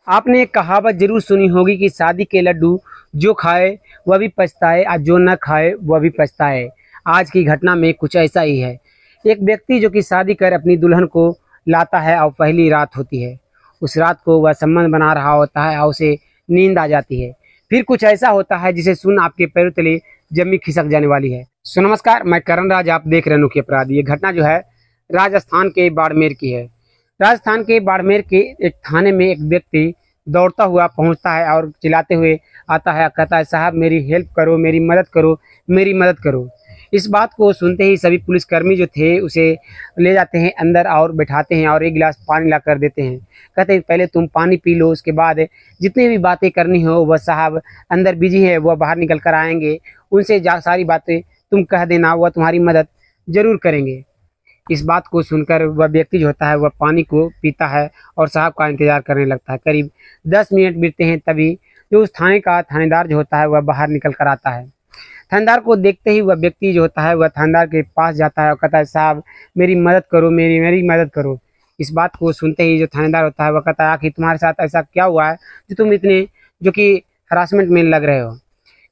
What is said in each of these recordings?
आपने एक कहावत जरूर सुनी होगी कि शादी के लड्डू जो खाए वह भी पछताए और जो न खाए वह भी पछताए। आज की घटना में कुछ ऐसा ही है। एक व्यक्ति जो कि शादी कर अपनी दुल्हन को लाता है और पहली रात होती है। उस रात को वह संबंध बना रहा होता है और उसे नींद आ जाती है। फिर कुछ ऐसा होता है जिसे सुन आपके पैरों तले जमी खिसक जाने वाली है। सो नमस्कार, मैं करण राज, आप देख रहे हैं अनोखे अपराध। ये घटना जो है राजस्थान के बाड़मेर की है। राजस्थान के बाड़मेर के एक थाने में एक व्यक्ति दौड़ता हुआ पहुंचता है और चिल्लाते हुए आता है, कहता है, साहब मेरी हेल्प करो, मेरी मदद करो, मेरी मदद करो। इस बात को सुनते ही सभी पुलिसकर्मी जो थे उसे ले जाते हैं अंदर और बैठाते हैं और एक गिलास पानी ला कर देते हैं। कहते हैं पहले तुम पानी पी लो, उसके बाद जितनी भी बातें करनी हो वह साहब अंदर बिजी है, वह बाहर निकल कर आएंगे, उनसे सारी बातें तुम कह देना, वह तुम्हारी मदद जरूर करेंगे। इस बात को सुनकर वह व्यक्ति जो होता है वह पानी को पीता है और साहब का इंतजार करने लगता है। करीब 10 मिनट बीतते हैं, तभी जो उस थाने का थानेदार जो होता है वह बाहर निकल कर आता है। थानेदार को देखते ही वह व्यक्ति जो होता है वह थानेदार के पास जाता है और कहता है, साहब मेरी मदद करो, मेरी मेरी मदद करो। इस बात को सुनते ही जो थानेदार होता है वह कहता है, आखिर तुम्हारे साथ ऐसा क्या हुआ है जो तुम इतने जो कि हरासमेंट में लग रहे हो।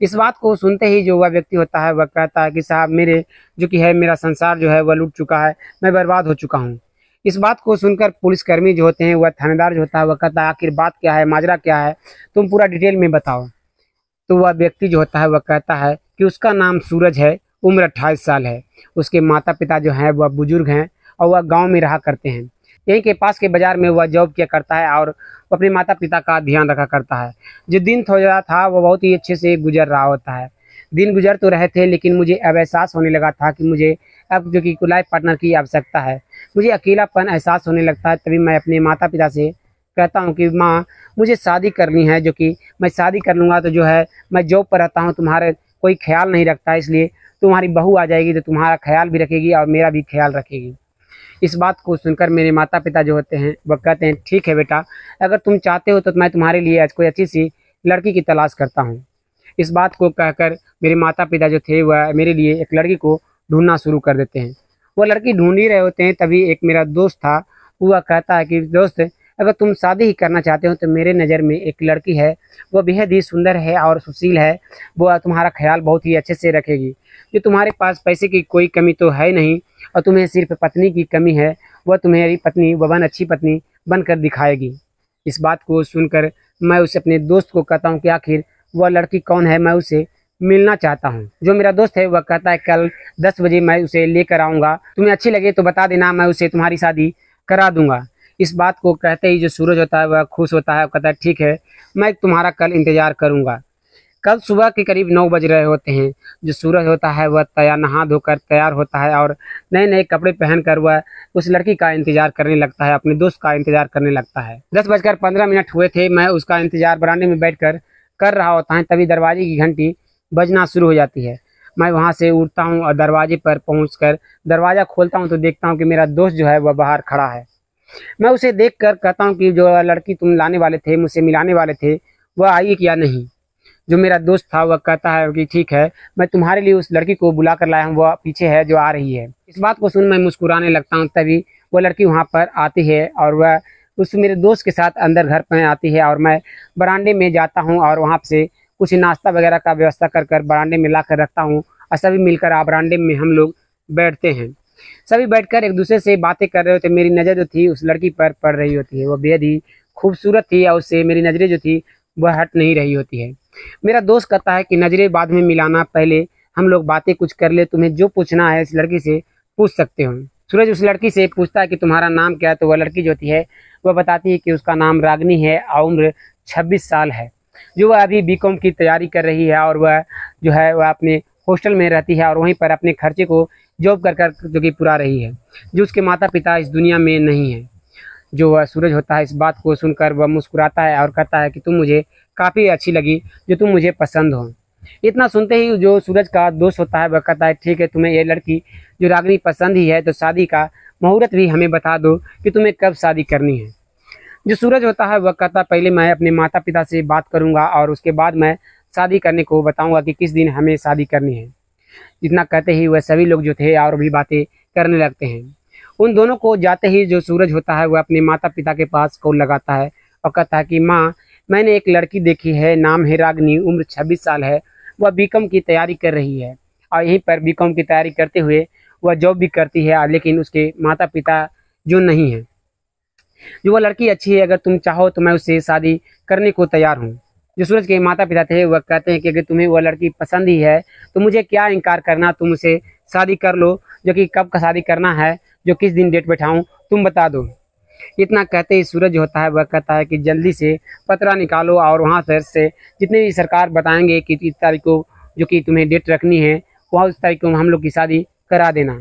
इस बात को सुनते ही जो वह व्यक्ति होता है वह कहता है कि साहब मेरे जो कि है मेरा संसार जो है वह लूट चुका है, मैं बर्बाद हो चुका हूँ। इस बात को सुनकर पुलिसकर्मी जो होते हैं वह थानेदार जो होता है वह कहता है, आखिर बात क्या है, माजरा क्या है, तुम पूरा डिटेल में बताओ। तो वह व्यक्ति जो होता है वह कहता है कि उसका नाम सूरज है, उम्र 28 साल है, उसके माता पिता जो हैं वह बुजुर्ग हैं और वह गाँव में रहा करते हैं। यहीं के पास के बाजार में वह जॉब किया करता है और अपने माता पिता का ध्यान रखा करता है। जो दिन थोड़ा था वह बहुत ही अच्छे से गुजर रहा होता है। दिन गुजर तो रहे थे, लेकिन मुझे अब एहसास होने लगा था कि मुझे अब जो कि लाइफ पार्टनर की आवश्यकता है। मुझे अकेलापन एहसास होने लगता है। तभी मैं अपने माता पिता से कहता हूँ कि माँ मुझे शादी करनी है, जो कि मैं शादी कर लूँगा तो जो है मैं जॉब पर रहता हूँ, तुम्हारे कोई ख्याल नहीं रखता, इसलिए तुम्हारी बहू आ जाएगी तो तुम्हारा ख्याल भी रखेगी और मेरा भी ख्याल रखेगी। इस बात को सुनकर मेरे माता पिता जो होते हैं वह कहते हैं, ठीक है बेटा, अगर तुम चाहते हो तो मैं तुम्हारे लिए कोई अच्छी सी लड़की की तलाश करता हूँ। इस बात को कहकर मेरे माता पिता जो थे वह मेरे लिए एक लड़की को ढूंढना शुरू कर देते हैं। वह लड़की ढूंढ ही रहे होते हैं, तभी एक मेरा दोस्त था, वह कहता है कि दोस्त अगर तुम शादी ही करना चाहते हो तो मेरे नज़र में एक लड़की है, वह बेहद ही सुंदर है और सुशील है, वह तुम्हारा ख्याल बहुत ही अच्छे से रखेगी। जो तुम्हारे पास पैसे की कोई कमी तो है नहीं और तुम्हें सिर्फ पत्नी की कमी है, वह तुम्हारी पत्नी वह अच्छी पत्नी बनकर दिखाएगी। इस बात को सुनकर मैं उसे अपने दोस्त को कहता हूँ कि आखिर वह लड़की कौन है, मैं उसे मिलना चाहता हूँ। जो मेरा दोस्त है वह कहता है कल 10 बजे मैं उसे लेकर आऊँगा, तुम्हें अच्छी लगे तो बता देना, मैं उसे तुम्हारी शादी करा दूंगा। इस बात को कहते ही जो सूरज होता है वह खुश होता है और कहता है, ठीक है मैं तुम्हारा कल इंतजार करूँगा। कल सुबह के करीब 9 बज रहे होते हैं। जो सूरज होता है वह नहा धोकर तैयार होता है और नए नए कपड़े पहनकर वह उस लड़की का इंतजार करने लगता है, अपने दोस्त का इंतजार करने लगता है। 10:15 हुए थे, मैं उसका इंतजार बरामदे में बैठकर कर रहा होता है, तभी दरवाजे की घंटी बजना शुरू हो जाती है। मैं वहाँ से उठता हूँ और दरवाजे पर पहुँच दरवाज़ा खोलता हूँ तो देखता हूँ कि मेरा दोस्त जो है वह बाहर खड़ा है। मैं उसे देख कर कहता हूँ कि जो लड़की तुम लाने वाले थे, मुझसे मिलाने वाले थे, वह आई या नहीं। जो मेरा दोस्त था वह कहता है कि ठीक है, मैं तुम्हारे लिए उस लड़की को बुला कर लाया हूँ, वह पीछे है जो आ रही है। इस बात को सुन मैं मुस्कुराने लगता हूँ, तभी वह लड़की वहाँ पर आती है और वह उस मेरे दोस्त के साथ अंदर घर पर आती है और मैं बरामदे में जाता हूँ और वहाँ से कुछ नाश्ता वगैरह का व्यवस्था कर बरामदे में ला कर रखता हूँ और सभी मिलकर बरामदे में हम लोग बैठते हैं। सभी बैठकर एक दूसरे से बातें कर रहे होते। मेरी नज़र जो थी उस लड़की पर पड़ रही होती है, वह बेहद ही खूबसूरत थी और उससे मेरी नज़रें जो थी वह हट नहीं रही होती है। मेरा दोस्त कहता है कि नज़रें बाद में मिलाना, पहले हम लोग बातें कुछ कर ले, तुम्हें जो पूछना है इस लड़की से पूछ सकते हो। सूरज उस लड़की से पूछता है कि तुम्हारा नाम क्या है, तो वह लड़की जो होती है वह बताती है कि उसका नाम रागनी है और उम्र 26 साल है। जो वह अभी बीकॉम की तैयारी कर रही है और वह जो है वह अपने हॉस्टल में रहती है और वहीं पर अपने खर्चे को जॉब कर जो कि पुरा रही है। जो उसके माता पिता इस दुनिया में नहीं है। जो वह सूरज होता है इस बात को सुनकर वह मुस्कुराता है और कहता है कि तुम मुझे काफ़ी अच्छी लगी, जो तुम मुझे पसंद हो। इतना सुनते ही जो सूरज का दोस्त होता है वह कहता है, ठीक है तुम्हें ये लड़की जो रागनी पसंद ही है तो शादी का मुहूर्त भी हमें बता दो कि तुम्हें कब शादी करनी है। जो सूरज होता है वह कहता, पहले मैं अपने माता पिता से बात करूंगा और उसके बाद मैं शादी करने को बताऊंगा कि किस दिन हमें शादी करनी है। इतना कहते ही वह सभी लोग जो थे और भी बातें करने लगते हैं। उन दोनों को जाते ही जो सूरज होता है वह अपने माता पिता के पास कॉल लगाता है और कहता है कि माँ, मैंने एक लड़की देखी है, नाम है रागनी, उम्र 26 साल है। वह बीकॉम की तैयारी कर रही है और यहीं पर बीकॉम की तैयारी करते हुए वह जॉब भी करती है, लेकिन उसके माता पिता जो नहीं हैं। जो वह लड़की अच्छी है, अगर तुम चाहो तो मैं उससे शादी करने को तैयार हूँ। जो सूरज के माता पिता थे वह कहते हैं कि अगर तुम्हें वह लड़की पसंद ही है तो मुझे क्या इनकार करना, तुम उसे शादी कर लो। जो कि कब का शादी करना है, जो किस दिन डेट बैठाऊं, तुम बता दो। इतना कहते ही सूरज जो होता है वह कहता है कि जल्दी से पतरा निकालो और वहाँ से जितने भी सरकार बताएंगे कि इस तारीख को जो कि तुम्हें डेट रखनी है, वह उस तारीख को हम लोग की शादी करा देना।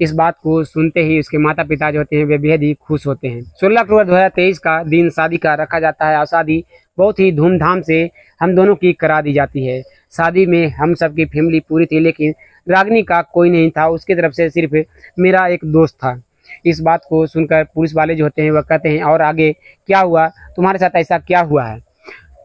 इस बात को सुनते ही उसके माता पिता जो होते हैं वे बेहद ही खुश होते हैं। 16 अक्टूबर 2023 का दिन शादी का रखा जाता है और शादी बहुत ही धूमधाम से हम दोनों की करा दी जाती है। शादी में हम सबकी फैमिली पूरी थी, लेकिन रागनी का कोई नहीं था। उसकी तरफ से सिर्फ मेरा एक दोस्त था। इस बात को सुनकर पुलिस वाले जो होते हैं वह कहते हैं, और आगे क्या हुआ, तुम्हारे साथ ऐसा क्या हुआ है।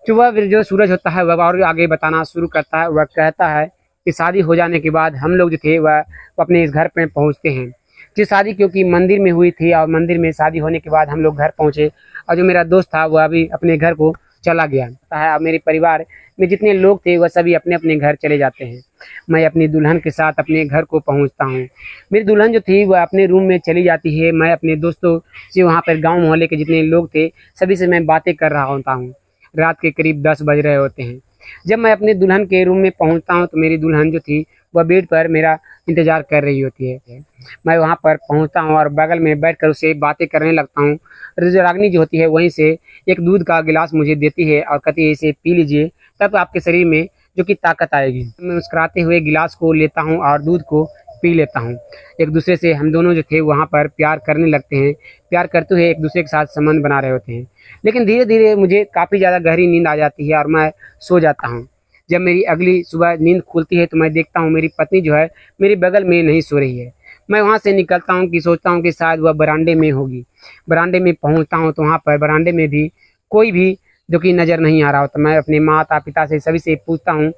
जो सूरज होता है वह और आगे बताना शुरू करता है। वह कहता है कि शादी हो जाने के बाद हम लोग जो थे वह अपने इस घर पे पहुंचते हैं। जो शादी क्योंकि मंदिर में हुई थी और मंदिर में शादी होने के बाद हम लोग घर पहुंचे, और जो मेरा दोस्त था वह अभी अपने घर को चला गया है। और मेरे परिवार में जितने लोग थे वह सभी अपने अपने घर चले जाते हैं। मैं अपनी दुल्हन के साथ अपने घर को पहुंचता हूं। मेरी दुल्हन जो थी वह अपने रूम में चली जाती है। मैं अपने दोस्तों से, वहां पर गांव मोहल्ले के जितने लोग थे सभी से मैं बातें कर रहा होता हूँ। रात के करीब 10 बज रहे होते हैं। जब मैं अपने दुल्हन के रूम में पहुंचता हूं तो मेरी दुल्हन जो थी वह बेड पर मेरा इंतजार कर रही होती है। मैं वहां पर पहुंचता हूं और बगल में बैठकर उससे बातें करने लगता हूं। रागनी जो होती है वहीं से एक दूध का गिलास मुझे देती है और कहती है, इसे पी लीजिए, तब आपके शरीर में जो कि ताकत आएगी। मैं मुस्कुराते हुए गिलास को लेता हूँ और दूध को पी लेता हूँ। एक दूसरे से हम दोनों जो थे वहाँ पर प्यार करने लगते हैं। प्यार करते हुए एक दूसरे के साथ संबंध बना रहे होते हैं। लेकिन धीरे धीरे मुझे काफ़ी ज़्यादा गहरी नींद आ जाती है और मैं सो जाता हूँ। जब मेरी अगली सुबह नींद खुलती है तो मैं देखता हूँ मेरी पत्नी जो है मेरी बगल में नहीं सो रही है। मैं वहाँ से निकलता हूँ कि सोचता हूँ कि शायद वह बरामदे में होगी। बरामदे में पहुँचता हूँ तो वहाँ पर बरामदे में भी कोई भी जो कि नज़र नहीं आ रहा होता। मैं अपने माता पिता से सभी से पूछता हूँ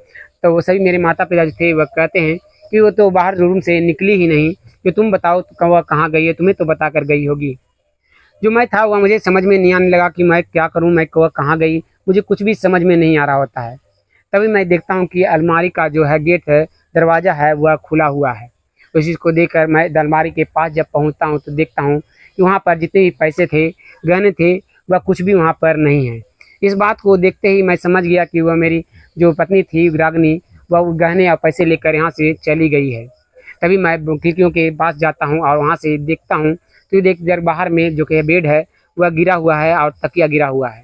तो वो सभी मेरे माता पिता जो थे वह कहते हैं कि वो तो बाहर रूम से निकली ही नहीं, कि तुम बताओ तो वह कहाँ गई है, तुम्हें तो बता कर गई होगी। जो मैं था वह मुझे समझ में नहीं आने लगा कि मैं क्या करूँ, मैं वह कहाँ गई, मुझे कुछ भी समझ में नहीं आ रहा होता है। तभी मैं देखता हूँ कि अलमारी का जो है गेट है, दरवाज़ा है, वह खुला हुआ है। तो इस चीज़ को देखकर मैं अलमारी के पास जब पहुँचता हूँ तो देखता हूँ कि वहाँ पर जितने भी पैसे थे, गहने थे, वह कुछ भी वहाँ पर नहीं है। इस बात को देखते ही मैं समझ गया कि वह मेरी जो पत्नी थी रागनी, वह गहने और पैसे लेकर यहाँ से चली गई है। तभी मैं खिड़कियों के पास जाता हूँ और वहाँ से देखता हूँ तो देख जर बाहर में जो कि बेड है वह गिरा हुआ है और तकिया गिरा हुआ है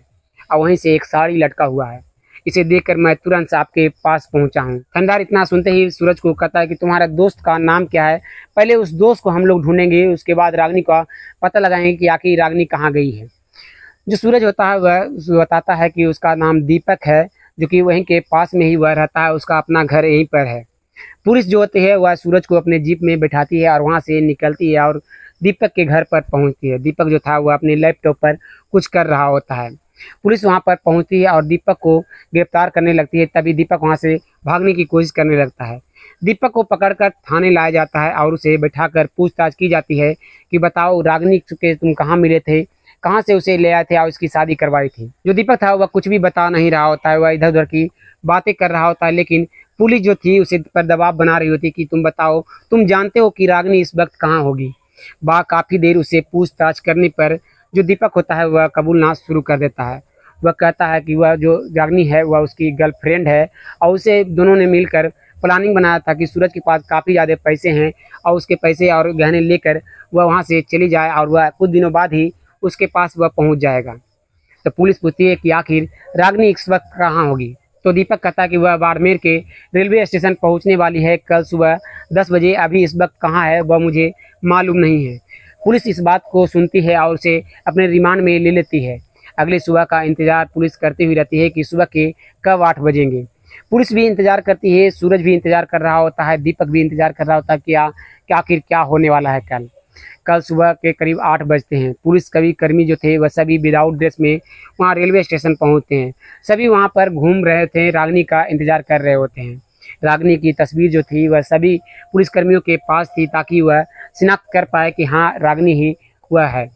और वहीं से एक साड़ी लटका हुआ है। इसे देखकर मैं तुरंत से आपके पास पहुंचा हूं। थानेदार इतना सुनते ही सूरज को कहता है कि तुम्हारा दोस्त का नाम क्या है, पहले उस दोस्त को हम लोग ढूंढेंगे, उसके बाद रागनी का पता लगाएंगे कि आखिर रागनी कहाँ गई है। जो सूरज होता है वह बताता है कि उसका नाम दीपक है, जो कि वहीं के पास में ही वह रहता है, उसका अपना घर यहीं पर है। पुलिस जो होती है वह सूरज को अपने जीप में बैठाती है और वहाँ से निकलती है और दीपक के घर पर पहुँचती है। दीपक जो था वह अपने लैपटॉप पर कुछ कर रहा होता है। पुलिस वहां पर पहुंचती है और दीपक को गिरफ्तार करने लगती है। तभी दीपक वहां से भागने की कोशिश करने लगता है। दीपक को पकड़कर थाने लाया जाता है और उसे बैठाकर पूछताछ की जाती है कि बताओ रागनी के तुम कहाँ मिले थे, कहाँ से उसे ले आए थे और उसकी शादी करवाई थी। जो दीपक था वह कुछ भी बता नहीं रहा होता है, वह इधर उधर की बातें कर रहा होता है। लेकिन पुलिस जो थी उसे पर दबाव बना रही होती कि तुम बताओ, तुम जानते हो कि रागनी इस वक्त कहाँ होगी। काफ़ी देर उसे पूछताछ करने पर जो दीपक होता है वह कबूलना शुरू कर देता है। वह कहता है कि वह जो रागनी है वह उसकी गर्लफ्रेंड है और उसे दोनों ने मिलकर प्लानिंग बनाया था कि सूरज के पास काफ़ी ज़्यादा पैसे हैं और उसके पैसे और गहने लेकर वह वहाँ से चली जाए और वह कुछ दिनों बाद ही उसके पास वह पहुँच जाएगा। तो पुलिस पूछती है कि आखिर रागनी इस वक्त कहाँ होगी। तो दीपक कहता है कि वह बाड़मेर के रेलवे स्टेशन पहुँचने वाली है कल सुबह 10 बजे, अभी इस वक्त कहाँ है वह मुझे मालूम नहीं है। पुलिस इस बात को सुनती है और उसे अपने रिमांड में ले लेती है। अगले सुबह का इंतजार पुलिस करती हुई रहती है कि सुबह के कब 8 बजेंगे। पुलिस भी इंतजार करती है, सूरज भी इंतजार कर रहा होता है, दीपक भी इंतजार कर रहा होता है कि आखिर क्या होने वाला है। कल सुबह के करीब 8 बजते हैं। पुलिस कभी कर्मी जो थे वह सभी विदाउट ड्रेस में वहाँ रेलवे स्टेशन पहुँचते हैं। सभी वहाँ पर घूम रहे थे, रागनी का इंतजार कर रहे होते हैं। रागनी की तस्वीर जो थी वह सभी पुलिसकर्मियों के पास थी ताकि वह शिनाख्त कर पाए कि हाँ रागनी ही हुआ है।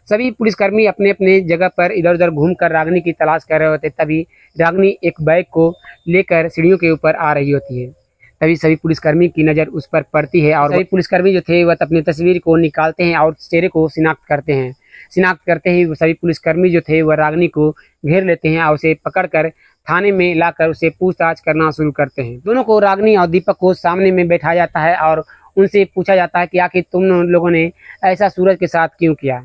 सभी पुलिसकर्मी अपने अपने जगह पर इधर उधर घूमकर रागिनी की तलाश कर रहे होते, तभी रागिनी एक बैग को लेकर सीढ़ियों के ऊपर आ रही होती है। तभी सभी पुलिसकर्मी की नज़र उस पर पड़ती है और सभी पुलिसकर्मी जो थे वह अपनी तस्वीर को निकालते हैं और चेहरे को शिनाख्त करते हैं। शिनाख्त करते ही सभी पुलिसकर्मी जो थे वह रागिनी को घेर लेते हैं और उसे पकड़कर थाने में लाकर उसे पूछताछ करना शुरू करते हैं। दोनों को, रागिनी और दीपक को, सामने में बैठाया जाता है और उनसे पूछा जाता है कि आखिर तुम लोगों ने ऐसा सूरज के साथ क्यों किया।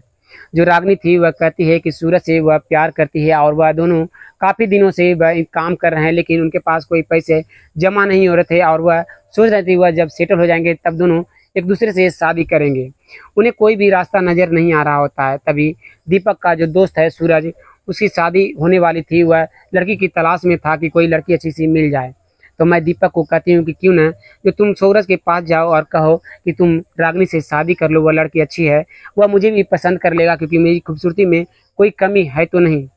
जो रागिनी थी वह कहती है कि सूरज से वह प्यार करती है और वह दोनों काफ़ी दिनों से वह काम कर रहे हैं, लेकिन उनके पास कोई पैसे जमा नहीं हो रहे थे और वह सोच रहे थे वह जब सेटल हो जाएंगे तब दोनों एक दूसरे से शादी करेंगे। उन्हें कोई भी रास्ता नज़र नहीं आ रहा होता है। तभी दीपक का जो दोस्त है सूरज, उसकी शादी होने वाली थी, वह लड़की की तलाश में था कि कोई लड़की अच्छी सी मिल जाए। तो मैं दीपक को कहती हूँ कि क्यों ना जो तुम सूरज के पास जाओ और कहो कि तुम रागिनी से शादी कर लो, वह लड़की अच्छी है, वह मुझे भी पसंद कर लेगा क्योंकि मेरी खूबसूरती में कोई कमी है तो नहीं।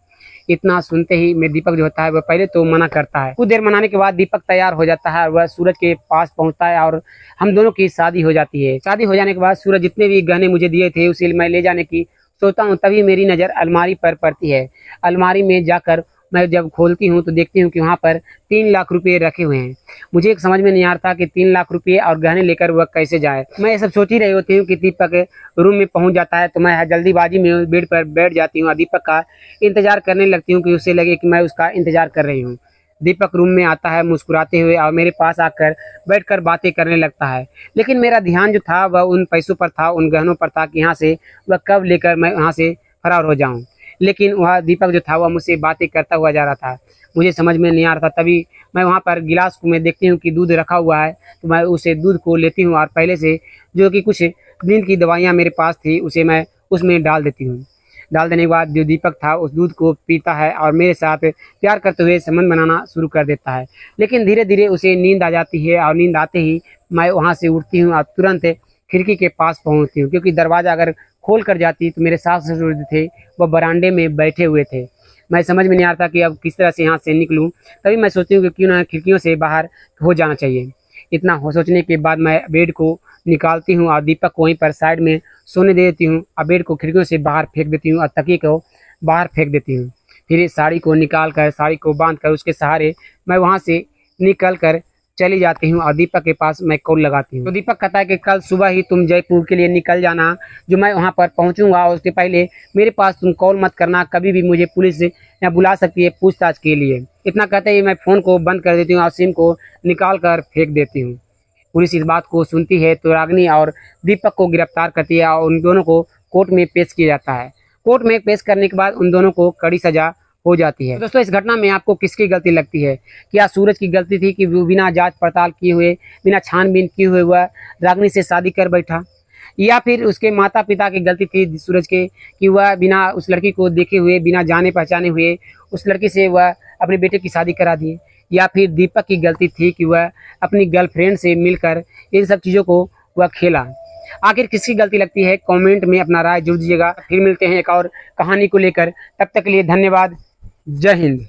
इतना सुनते ही मैं दीपक जो होता है वह पहले तो मना करता है। कुछ देर मनाने के बाद दीपक तैयार हो जाता है और वह सूरज के पास पहुंचता है और हम दोनों की शादी हो जाती है। शादी हो जाने के बाद सूरज जितने भी गहने मुझे दिए थे उसे मैं ले जाने की सोचता हूँ, तभी मेरी नज़र अलमारी पर पड़ती है। अलमारी में जाकर मैं जब खोलती हूँ तो देखती हूँ कि वहाँ पर 3 लाख रुपये रखे हुए हैं। मुझे एक समझ में नहीं आ रहा था कि 3 लाख रुपये और गहने लेकर वह कैसे जाए। मैं ये सब सोच ही रही होती हूँ कि दीपक रूम में पहुँच जाता है, तो मैं जल्दीबाजी में बेड पर बैठ जाती हूँ और दीपक का इंतजार करने लगती हूँ कि उसे लगे कि मैं उसका इंतजार कर रही हूँ। दीपक रूम में आता है मुस्कुराते हुए और मेरे पास आकर बैठकर बातें करने लगता है, लेकिन मेरा ध्यान जो था वह उन पैसों पर था, उन गहनों पर था कि यहाँ से वह कब लेकर मैं वहाँ से फरार हो जाऊँ। लेकिन वह दीपक जो था वह मुझसे बातें करता हुआ जा रहा था, मुझे समझ में नहीं आ रहा था। तभी मैं वहाँ पर गिलास को मैं देखती हूँ कि दूध रखा हुआ है, तो मैं उसे दूध को लेती हूँ और पहले से जो कि कुछ नींद की दवाइयाँ मेरे पास थी उसे मैं उसमें डाल देती हूँ। डाल देने के बाद जो दीपक था उस दूध को पीता है और मेरे साथ प्यार करते हुए संबंध बनाना शुरू कर देता है। लेकिन धीरे धीरे उसे नींद आ जाती है और नींद आते ही मैं वहाँ से उठती हूँ और तुरंत खिड़की के पास पहुँचती हूँ, क्योंकि दरवाज़ा अगर खोल कर जाती तो मेरे सास ससुर थे वह बरामदे में बैठे हुए थे। मैं समझ में नहीं आ रहा था कि अब किस तरह से यहाँ से निकलूँ। तभी मैं सोचती हूँ कि क्यों ना खिड़कियों से बाहर हो जाना चाहिए। इतना सोचने के बाद मैं बेड को निकालती हूँ और दीपक को वहीं पर साइड में सोने दे देती हूँ और बेड को खिड़कियों से बाहर फेंक देती हूँ और तकिए को बाहर फेंक देती हूँ। फिर साड़ी को निकाल कर, साड़ी को बांध कर उसके सहारे मैं वहाँ से निकल कर चली जाती हूँ और दीपक के पास मैं कॉल लगाती हूँ। तो दीपक कहता है कि कल सुबह ही तुम जयपुर के लिए निकल जाना, जो मैं वहाँ पर पहुँचूँगा उसके पहले मेरे पास तुम कॉल मत करना, कभी भी मुझे पुलिस यहाँ बुला सकती है पूछताछ के लिए। इतना कहते ही मैं फ़ोन को बंद कर देती हूँ और सिम को निकाल कर फेंक देती हूँ। पुलिस इस बात को सुनती है तो रागिनी और दीपक को गिरफ्तार करती है और उन दोनों को कोर्ट में पेश किया जाता है। कोर्ट में पेश करने के बाद उन दोनों को कड़ी सजा हो जाती है। दोस्तों, इस घटना में आपको किसकी गलती लगती है? क्या सूरज की गलती थी कि वो बिना जांच पड़ताल किए हुए, बिना छानबीन किए हुए वह रागिनी से शादी कर बैठा, या फिर उसके माता पिता की गलती थी सूरज के कि वह बिना उस लड़की को देखे हुए, बिना जाने पहचाने हुए उस लड़की से वह अपने बेटे की शादी करा दिए, या फिर दीपक की गलती थी कि वह अपनी गर्लफ्रेंड से मिलकर इन सब चीज़ों को वह खेला? आखिर किसकी गलती लगती है? कमेंट में अपना राय जरूर दीजिएगा। फिर मिलते हैं एक और कहानी को लेकर, तब तक के लिए धन्यवाद। जय हिंद।